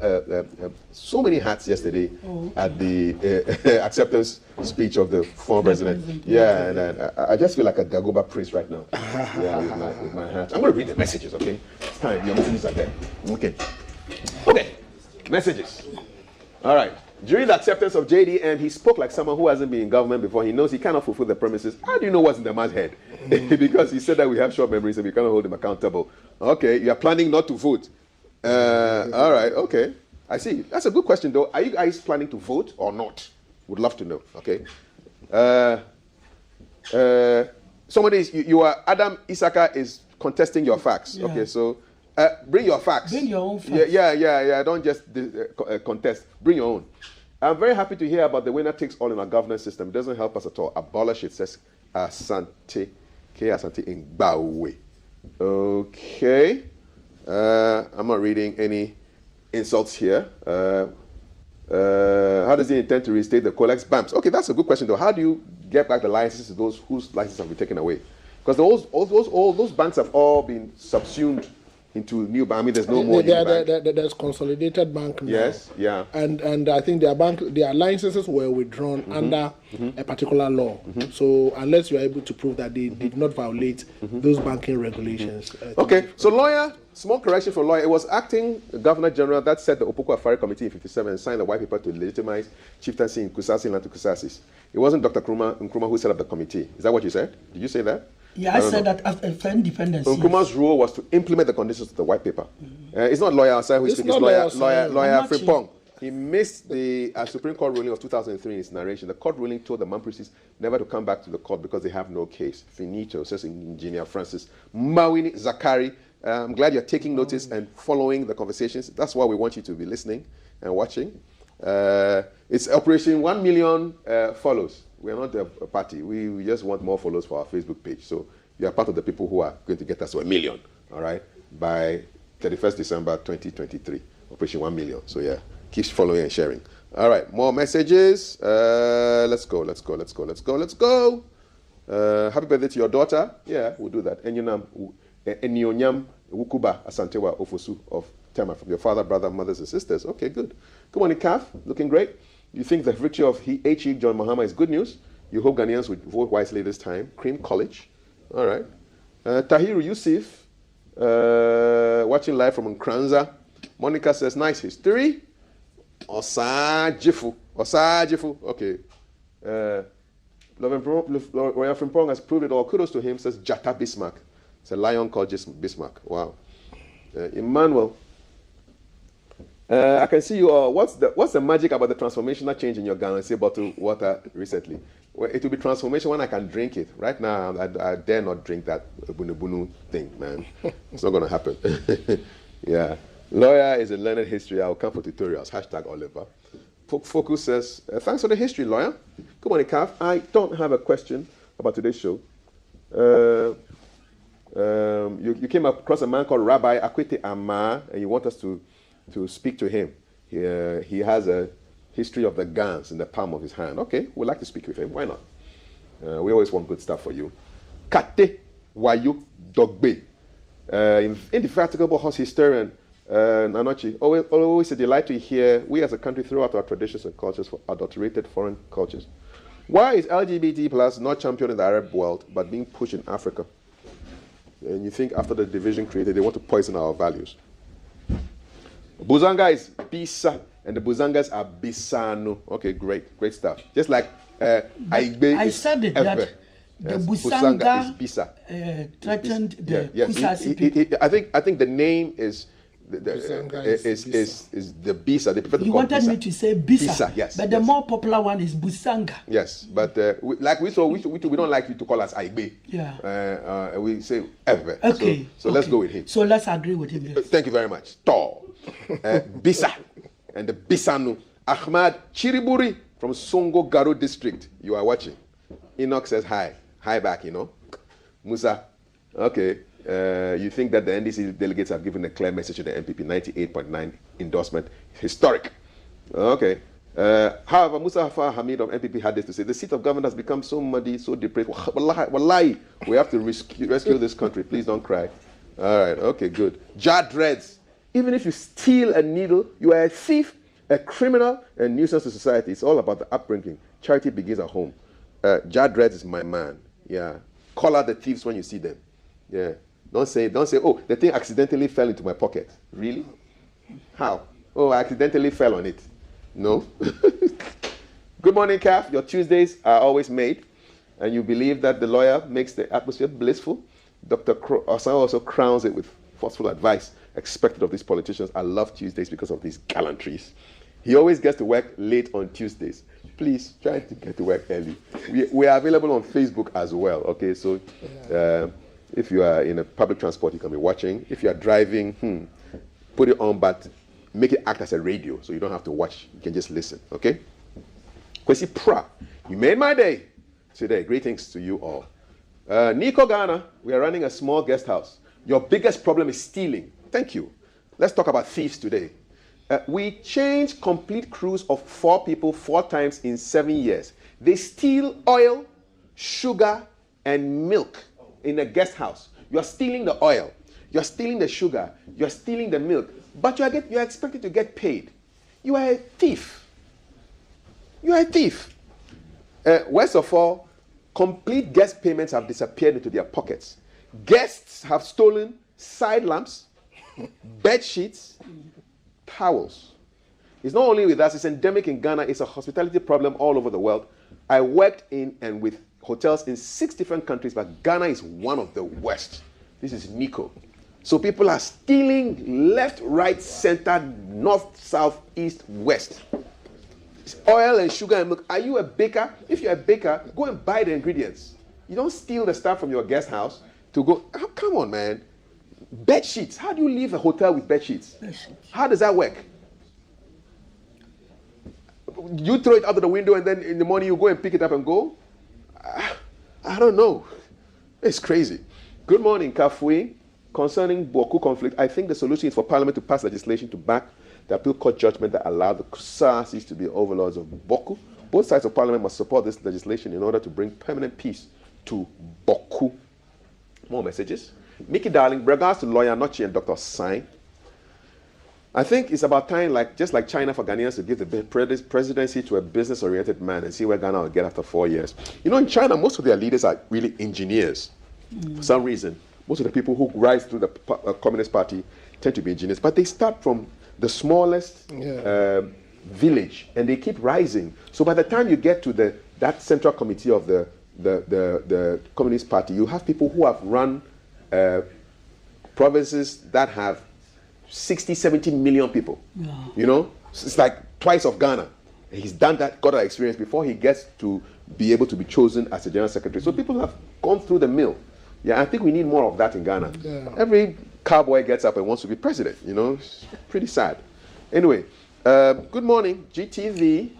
so many hats yesterday at the acceptance speech of the former president. Yeah, and I just feel like a Dagomba prince right now. Yeah, with my hat. I'm going to read the messages, okay? It's time. Your messages are there. Okay. Okay. Messages. All right. During the acceptance of JDM, he spoke like someone who hasn't been in government before. He knows he cannot fulfill the promises. How do you know what's in the man's head? Because he said that we have short memories and we cannot hold him accountable. Okay, you are planning not to vote. All right, okay. I see. That's a good question, though. Are you guys planning to vote or not? Would love to know, okay? Somebody you are, Adam Isaka is contesting your facts. Yeah. Okay, so bring your facts. Bring your own facts. Yeah. Don't just contest. Bring your own. I'm very happy to hear about the winner takes all in our governance system. It doesn't help us at all. Abolish it, says Asante. K. Asante in Bawe. Okay. I'm not reading any insults here. How does he intend to restate the Colex BAMPs? Okay, that's a good question, though. How do you get back the licenses to those whose licenses have been taken away? Because all those banks have all been subsumed into new bank. I mean, there's no more new bank. There's Consolidated Bank now. Yes, yeah. And I think their licenses were withdrawn under a particular law. So unless you are able to prove that they did not violate those banking regulations. Okay, so lawyer, small correction for lawyer. It was acting Governor General that set the Opoku Afari Committee in 57 and signed the white paper to legitimize chieftaincy in Kusasi and Kusasis. It wasn't Dr. Nkrumah who set up the committee. Is that what you said? Did you say that? Yeah, I said that after independence. Nkrumah's rule was to implement the conditions of the white paper. It's not lawyer outside who speaks, it's lawyer Frimpong. He missed the Supreme Court ruling of 2003 in his narration. The court ruling told the Mamprises never to come back to the court because they have no case. Finito, says Engineer Francis Mawini Zakari. I'm glad you're taking notice and following the conversations. That's why we want you to be listening and watching. It's Operation 1 million follows. We're not a party. We just want more follows for our Facebook page. So you are part of the people who are going to get us to 1 million, all right, by 31st December 2023. Operation 1 million. So yeah, keep following and sharing. All right, more messages. Let's go. Happy birthday to your daughter. Yeah, we'll do that. Enyonyam Wukuba Asantewa Ofosu of Tema, from your father, brother, mothers, and sisters. Okay, good. Good morning, Kaf. Looking great. You think the victory of H.E. John Mahama is good news? You hope Ghanaians would vote wisely this time. Cream College. All right. Tahiru Yusuf, watching live from Nkranza. Monica says, nice history. Osajifu. Okay. Royal Frimpong has proved it all. Kudos to him, says Jata Bismarck. It's a lion called Bismarck. Wow. Emmanuel. I can see you all. What's the magic about the transformational change in your Ghana bottled water recently? Well, it will be transformation when I can drink it. Right now, I dare not drink that bunu thing, man. It's not going to happen. Yeah. Lawyer is a learned history. I'll come for tutorials. # Oliver. Focus says, thanks for the history, lawyer. Good morning, Kaf. I don't have a question about today's show. You came across a man called Rabbi Akwete Amar, and you want us to speak to him. He has a history of the guns in the palm of his hand. Okay, we'd like to speak with him. Why not? We always want good stuff for you. Kate Wayu Dogbe, indefatigable horse historian, Nanochi. Always a delight to hear we as a country throw out our traditions and cultures for adulterated foreign cultures. Why is LGBT plus not championed in the Arab world but being pushed in Africa? And you think after the division created, they want to poison our values. Buzanga is Bisa, and the Buzangas are Bisano. Okay, great stuff. Just like Aigbe I said it that the Busanga is Bisa. Threatened the Kusasi people. I think the name is the Bisa. They prefer to You call wanted Bisa. me to say Bisa, Bisa, yes. but the more popular one is Busanga. Yes, but we don't like you to call us Aigbe. Yeah. We say Ever. Okay. So let's go with him. So let's agree with him. Yes. Thank you very much. Tall. Bisa and the Bisanu Ahmad Chiriburi from Songo Garo district. You are watching. Enoch says hi. Hi back, you know. Musa, okay. You think that the NDC delegates have given a clear message to the MPP, 98.9 endorsement, historic. Okay. However, Musa Hafar Hamid of MPP had this to say: the seat of government has become so muddy, so depraved. Wallahi, we have to rescue this country. Please don't cry. All right, okay, good. Jad Reds, even if you steal a needle, you are a thief, a criminal, a nuisance to society. It's all about the upbringing. Charity begins at home. Jad Reds is my man. Yeah. Call out the thieves when you see them. Yeah. Don't say, oh, the thing accidentally fell into my pocket. Really? How? Oh, I accidentally fell on it. No. Good morning, CAF. Your Tuesdays are always made, and you believe that the lawyer makes the atmosphere blissful. Dr. Osan also crowns it with forceful advice expected of these politicians. I love Tuesdays because of these gallantries. He always gets to work late on Tuesdays. Please try to get to work early. We are available on Facebook as well. Okay, so if you are in a public transport, you can be watching. If you are driving, put it on, but make it act as a radio, so you don't have to watch. You can just listen. Okay. Kwesi Pra, you made my day today. Greetings to you all. Nico Ghana, we are running a small guest house. Your biggest problem is stealing. Thank you. Let's talk about thieves today. We changed complete crews of 4 people 4 times in 7 years. They steal oil, sugar, and milk in a guest house. You are stealing the oil, you are stealing the sugar, you are stealing the milk, but you are expected to get paid. You are a thief. You are a thief. Worst of all, complete guest payments have disappeared into their pockets. Guests have stolen side lamps, bed sheets, towels. It's not only with us, it's endemic in Ghana. It's a hospitality problem all over the world. I worked in and with hotels in 6 different countries, but Ghana is one of the worst. This is Nico. So people are stealing left, right, center, north, south, east, west. It's oil and sugar and milk. Are you a baker? If you're a baker, go and buy the ingredients. You don't steal the stuff from your guest house to go. Oh, come on, man. Bed sheets. How do you leave a hotel with bed sheets? How does that work? You throw it out of the window and then in the morning you go and pick it up and go? I don't know. It's crazy. Good morning, Kafui. Concerning Boku conflict, I think the solution is for Parliament to pass legislation to back the appeal court judgment that allowed the Kusasis to be overlords of Boku. Both sides of Parliament must support this legislation in order to bring permanent peace to Boku. More messages. Mickey Darling, regards to lawyer Nochi and Dr. Sai. I think it's about time, just like China, for Ghanaians to give the presidency to a business-oriented man and see where Ghana will get after 4 years. You know, in China, most of their leaders are really engineers. For some reason, most of the people who rise through the Communist Party tend to be engineers. But they start from the smallest village, and they keep rising. So by the time you get to that central committee of the Communist Party, you have people who have run provinces that have 60, 70 million people. Yeah. You know, it's like twice of Ghana. He's done that, got that experience before he gets to be able to be chosen as a general secretary. So people have gone through the mill. Yeah, I think we need more of that in Ghana. Yeah. Every cowboy gets up and wants to be president. You know, it's pretty sad. Anyway, good morning, GTV.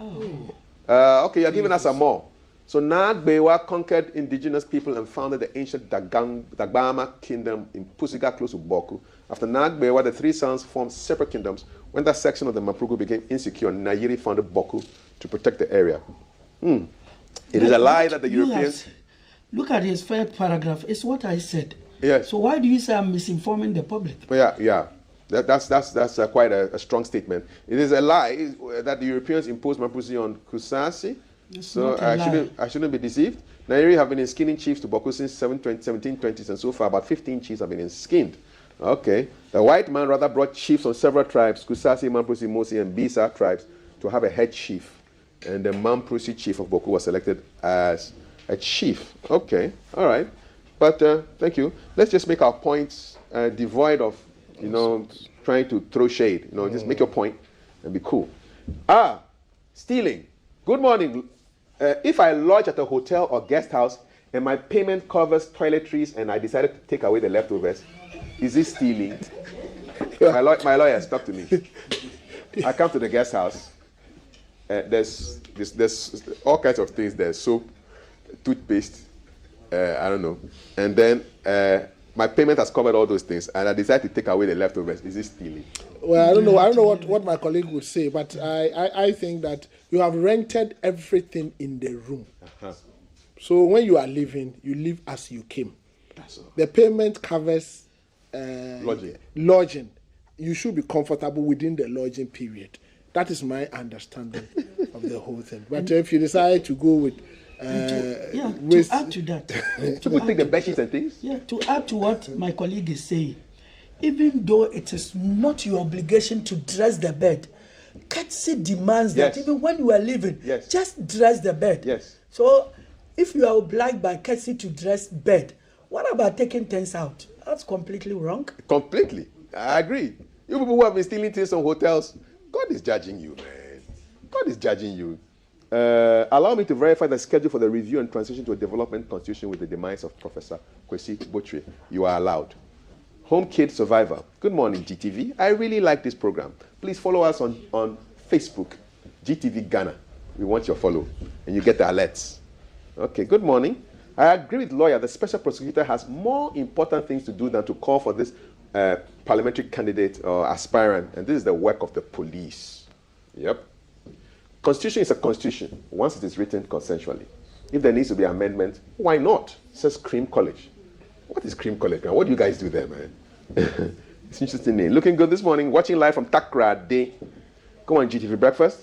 Okay, you're giving us some more. So Nagbewa conquered indigenous people and founded the ancient Dagbama kingdom in Pusiga, close to Boku. After Nagbewa, the 3 sons formed separate kingdoms. When that section of the Mapugo became insecure, Nayiri founded Boku to protect the area. It is a lie that the Europeans... Look at his 1st paragraph. It's what I said. Yes. So why do you say I'm misinforming the public? Yeah. That's quite a strong statement. It is a lie that the Europeans imposed Mapusi on Kusasi. So I shouldn't be deceived. Nairi have been skinned chiefs to Boku since 1720s, and so far about 15 chiefs have been skinned. Okay. The white man rather brought chiefs on several tribes, Kusasi, Mampusi, Mosi, and Bisa tribes, to have a head chief. And the Mampusi chief of Boku was selected as a chief. Okay. All right. But thank you. Let's just make our points devoid of, trying to throw shade. Just make your point and be cool. Stealing. Good morning. If I lodge at a hotel or guest house and my payment covers toiletries and I decided to take away the leftovers, is it stealing? My lawyer, talk to me. I come to the guest house. there's all kinds of things. There's soap, toothpaste, I don't know, and then my payment has covered all those things, and I decided to take away the leftovers. Is it stealing? Well, I don't know what my colleague would say, but I think that you have rented everything in the room. So when you are leaving, you leave as you came. That's all. The payment covers lodging. You should be comfortable within the lodging period. That is my understanding of the whole thing. But if you decide to go with to add to that, people take the bed sheets and things. Yeah, to add to what my colleague is saying, even though it is not your obligation to dress the bed, courtesy demands that even when you are leaving, just dress the bed. Yes. So if you are obliged by courtesy to dress bed, what about taking things out? That's completely wrong. Completely. I agree. You people who have been stealing things from hotels, God is judging you, man. God is judging you. Allow me to verify the schedule for the review and transition to a development constitution with the demise of Professor Kwesi Botwe. You are allowed. Home Kid Survivor. Good morning, GTV. I really like this program. Please follow us on Facebook, GTV Ghana. We want your follow, and you get the alerts. Okay, good morning. I agree with lawyer. The special prosecutor has more important things to do than to call for this parliamentary candidate or aspirant, and this is the work of the police. Yep. Constitution is a constitution once it is written consensually. If there needs to be amendment, why not? It says Cream College. What is Cream College, man? What do you guys do there, man? It's interesting name. Looking good this morning, watching live from Takra Day. Go on, GTV Breakfast.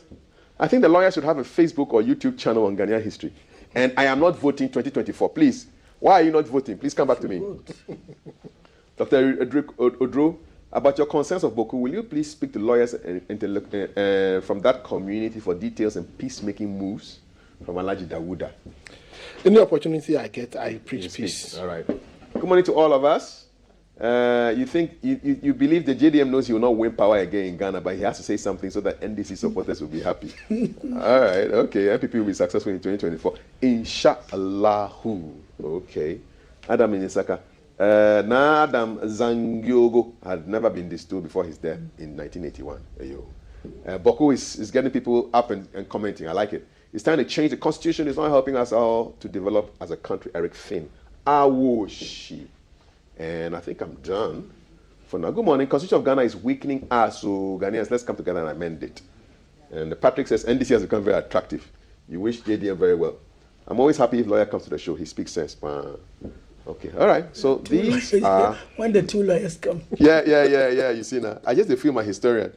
I think the lawyer should have a Facebook or YouTube channel on Ghanaian history. And I am not voting 2024. Please, why are you not voting? Please come back to me. Dr. Odro, about your concerns of Boku, will you please speak to lawyers from that community for details and peacemaking moves from Alhaji Dawuda? Any opportunity I get, I preach peace. All right. Good morning to all of us. You think you believe the JDM knows he will not win power again in Ghana, but he has to say something so that NDC supporters will be happy. All right, okay. NPP will be successful in 2024. Inshallah. Okay. Adam Inisaka. Adam Zangyogo had never been distilled before his death in 1981. Boku is getting people up and commenting. I like it. It's time to change the constitution. It's not helping us all to develop as a country. Eric Finn. Awoshi. And I think I'm done for now. Good morning. Constitution of Ghana is weakening us, so Ghanaians, let's come together and amend it. And Patrick says NDC has become very attractive. You wish JDM very well. I'm always happy if lawyer comes to the show. He speaks sense. Okay, all right. So these are when the two lawyers come. Yeah. You see now, I just feel my historian.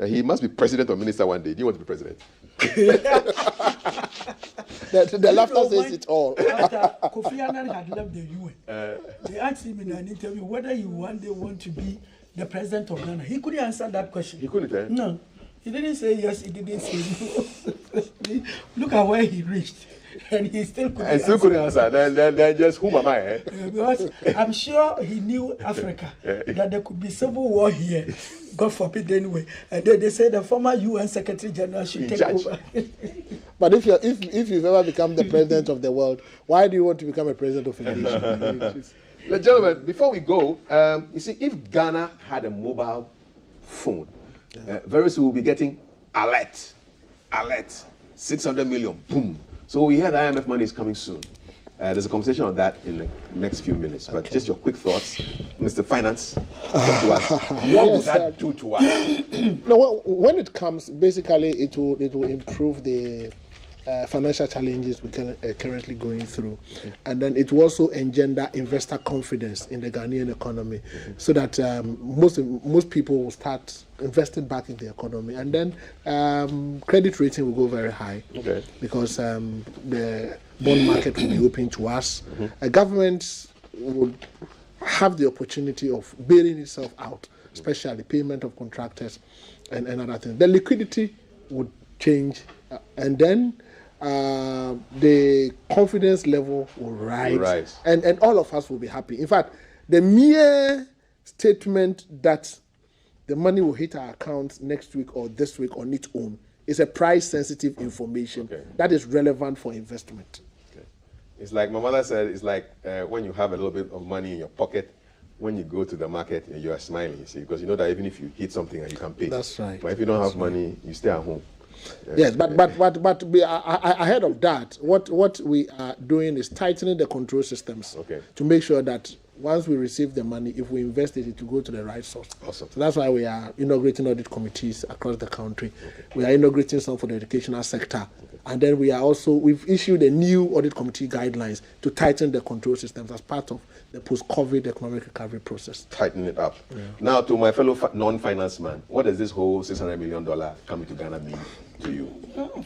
He must be president or minister one day. Do you want to be president? The laughter says it all. After Kofi Annan had left the UN, they asked him in an interview whether he one day want to be the president of Ghana. He couldn't answer that question. He couldn't, eh? No. He didn't say yes, he didn't say no. Look at where he reached. And he still couldn't answer. Then just whom am I? Eh? Because I'm sure he knew Africa, that there could be civil war here. God forbid anyway. And then they say the former UN Secretary General should take over. But if you've ever become the president of the world, why do you want to become a president of a nation? Gentlemen, before we go, you see, if Ghana had a mobile phone, very soon we'll be getting alert, 600 million, boom. So we hear the IMF money is coming soon. There's a conversation on that in the next few minutes. But just your quick thoughts, Mr. Finance, talk to us. What would that do to us? No, when it comes, basically it will improve the financial challenges we're currently going through, and then it will also engender investor confidence in the Ghanaian economy, so that most people will start investing back in the economy, and then credit rating will go very high, because the bond market will be open to us. Governments would have the opportunity of bailing itself out, especially payment of contractors and other things. The liquidity would change, and then the confidence level will rise. And all of us will be happy. In fact, the mere statement that the money will hit our accounts next week or this week on its own is a price-sensitive information that is relevant for investment. It's like my mother said, it's like when you have a little bit of money in your pocket, when you go to the market, you are smiling, you see, because you know that even if you hit something, you can pay. That's right. But if you don't have money, you stay at home. Yes, but ahead of that, what we are doing is tightening the control systems to make sure that once we receive the money, if we invest it, it will go to the right source. Awesome. So that's why we are inaugurating audit committees across the country. We are inaugurating some for the educational sector. And then we've issued a new audit committee guidelines to tighten the control systems as part of the post-COVID economic recovery process. Tighten it up. Yeah. Now, to my fellow non-finance man, what does this whole $600 million coming to Ghana mean to you?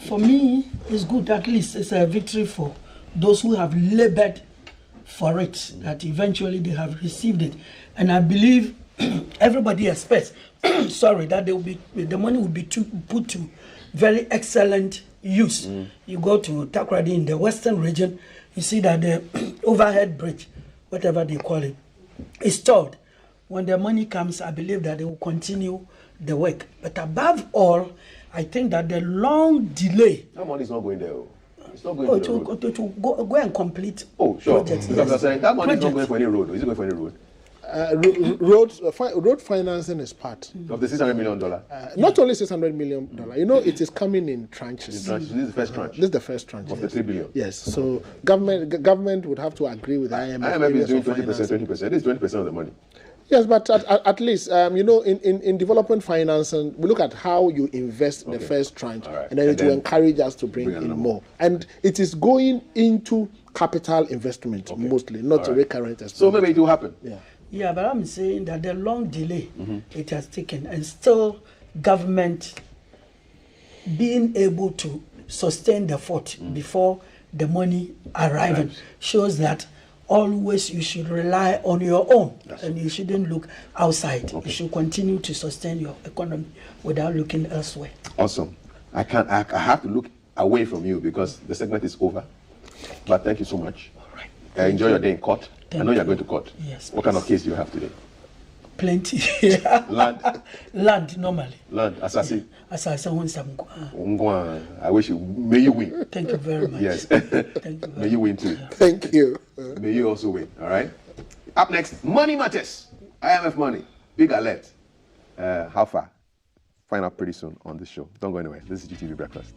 For me, it's good. At least it's a victory for those who have labored for it, that eventually they have received it. And I believe everybody expects, that the money will be put to very excellent use. You go to Takoradi in the western region, you see that the overhead bridge, whatever they call it, is stored. When the money comes, I believe that they will continue the work. But above all, I think that the long delay. That money is not going there. It's not going to go and complete. Oh, sure. Projects, yes. Saying, that money is not going for any road. Is it going for any road? Road financing is part of the $600 million. Not only $600 million. You know, it is coming in tranches. This is the first tranche. This is the first tranche of the $3 billion. Yes. So government would have to agree with IMF. IMF is doing 20%. 20%. It is 20% of the money. Yes, but at least in development financing, we look at how you invest the first tranche, and then it will encourage us to bring in more. And it is going into capital investment mostly, not recurrent expense. So maybe it will happen. Yeah, but I'm saying that the long delay it has taken, and still government being able to sustain the fort before the money arriving shows that always you should rely on your own, and you shouldn't look outside. You should continue to sustain your economy without looking elsewhere. Awesome. I have to look away from you because the segment is over. But thank you so much. All right. Enjoy your day in court. I know you're going to court. Yes. What kind of case do you have today? Plenty. Land. Land normally. Land. Assassin. Assassin. I wish you. May you win. Thank you very much. Yes. Thank you very May you win too. Thank you. May you also win. All right. Up next, Money Matters. IMF money. Big alert. How far? Find out pretty soon on this show. Don't go anywhere. This is GTV Breakfast.